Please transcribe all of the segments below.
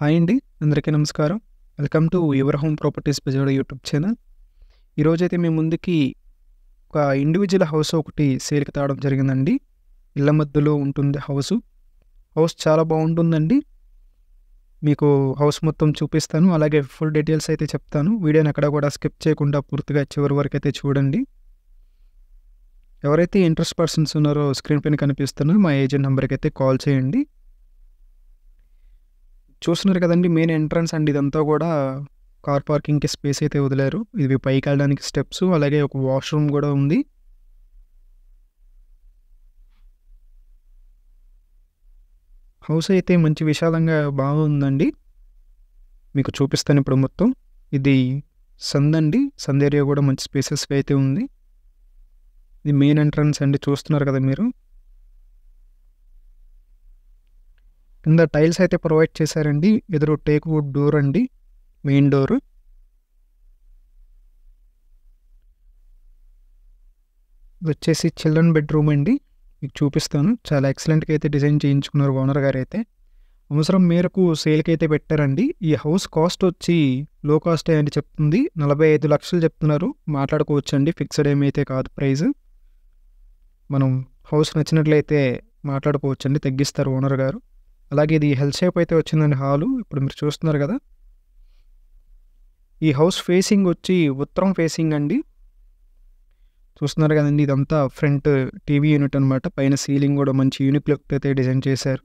Hi అండి. అందరికీ నమస్కారం. Welcome to your home properties Bezawada YouTube channel. ఈరోజైతే మీ ముందుకి ఒక ఇండివిడ్యువల్ హౌస్ ఒకటి సేల్‌కి తేవడం జరిగిందండి. ఇళ్ళ మధ్యలో ఉంటుంది హౌసు. హౌస్ చాలా బావుంటుందండి. మీకు హౌస్ మొత్తం చూపిస్తాను. అలాగే ఫుల్ డీటెయిల్స్ అయితే చెప్తాను. వీడియోని ఎక్కడ కూడా స్కిప్ చేయకుండా పూర్తిగా చివరి వరకైతే చూడండి. ఎవరైతే ఇంట్రెస్ట్ పర్సన్స్ ఉన్నారో స్క్రీన్ పైన కనిపిస్తున్న మా ఏజెంట్ నంబర్‌కైతే కాల్ చేయండి. చూస్తున్నారు కదండీ! మెయిన్ ఎంట్రన్స్ అండి ఇదంతా కూడా కార్ పార్కింగ్‌కి స్పేస్ అయితే వదిలారు. ఇవి పైకెళ్ళడానికి స్టెప్స్ అలాగే ఒక వాష్‌రూమ్ గూడా ఉంది. హౌస్ అయితే మంచి విశాలంగా బాగుందండి. మీకు చూపిస్తాను ఇప్పుడు మొత్తం. ఇది సందండి. సందు ఏరియా గూడా మంచి స్పేసెస్‌గా అయితే ఉంది. ఇది మెయిన్ ఎంట్రన్స్ అండి చూస్తున్నారు కదా మీరు. కింద టైల్స్ అయితే ప్రొవైడ్ చేశారండి. ఎదురు టేక్ వుడ్ డోర్ అండి. Main door. ఇదొచ్చేసి చిల్డ్రన్ బెడ్‌రూమ్ అండి. మీకు చూపిస్తాను. చాలా ఎక్సలెంట్‌గా అయితే డిజైన్ చేయించుకున్నారు ఓనర్ గారైతే. అవసరం మేరకు సేల్‌కైతే పెట్టారండి. ఈ హౌస్ కాస్ట్ వచ్చి లో కాస్టే అని చెప్తుంది. 45,00,000 చెప్తున్నారు. మాట్లాడుకోవచ్చండి. ఫిక్స్‌డ్ ఏమైతే కాదు ప్రైస్. మనం హౌస్ నచ్చినట్లయితే మాట్లాడుకోవచ్చండి. తగ్గిస్తారు ఓనర్ గారు. అలాగే ఇది ఎల్ షేప్ అయితే వచ్చిందండి హాలు. ఇప్పుడు మీరు చూస్తున్నారు కదా! ఈ హౌస్ ఫేసింగ్ వచ్చి ఉత్తరం ఫేసింగ్ అండి. చూస్తున్నారు కదండీ! ఇదంతా ఫ్రంట్ టీవీ యూనిట్ అనమాట. పైన సీలింగ్ గూడా మంచి యూనిక్ లుక్ అయితే డిజైన్ చేశారు.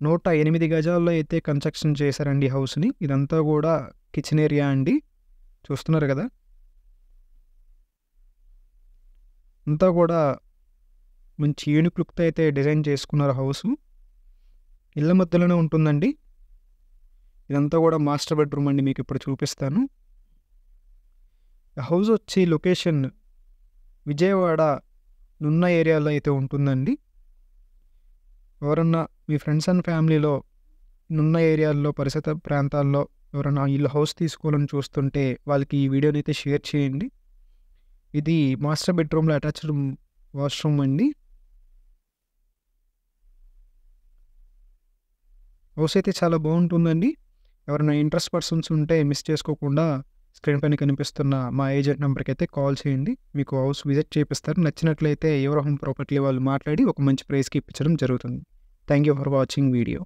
నూట 8 గజాల్లో అయితే కన్‌స్ట్రక్షన్ చేశారండి హౌస్‌ని. ఇదంతా గూడా కిచెన్ ఏరియా అండి. చూస్తున్నారు గదా! అంతా గూడా మంచి యూనిక్ లుక్‌తో అయితే డిజైన్ చేసుకున్నారు హౌసు. ఇళ్ళ మధ్యలోనే ఉంటుందండి. ఇదంతా గూడా మాస్టర్ బెడ్‌రూమ్ అండి. మీకిప్పుడు చూపిస్తాను. హౌస్ వచ్చి లొకేషన్ విజయవాడ నున్న ఏరియాలో అయితే ఉంటుందండి. ఎవరన్నా మీ ఫ్రెండ్స్ అండ్ ఫ్యామిలీలో నున్న ఏరియాల్లో పరిసర ప్రాంతాల్లో ఎవరైనా ఇల్లు హౌస్ తీసుకోవాలని చూస్తుంటే వాళ్ళకి ఈ వీడియోని అయితే షేర్ చేయండి. ఇది మాస్టర్ బెడ్‌రూమ్‌లో అటాచ్డ్ వాష్‌రూమ్ అండి. హౌస్ అయితే చాలా బావుంటుందండి. ఎవరైనా ఇంట్రెస్ట్ పర్సన్స్ ఉంటే మిస్ చేసుకోకుండా స్క్రీన్ పైన కనిపిస్తున్న మా ఏజెంట్ నంబర్‌కైతే కాల్ చేయండి. మీకు హౌస్ విజిట్ చేపిస్తారు. నచ్చినట్లయితే యువర్ హోమ్ ప్రాపర్టీ వాళ్ళు మాట్లాడి ఒక మంచి ప్రైస్‌కి ఇప్పించడం జరుగుతుంది. Thank you for watching video.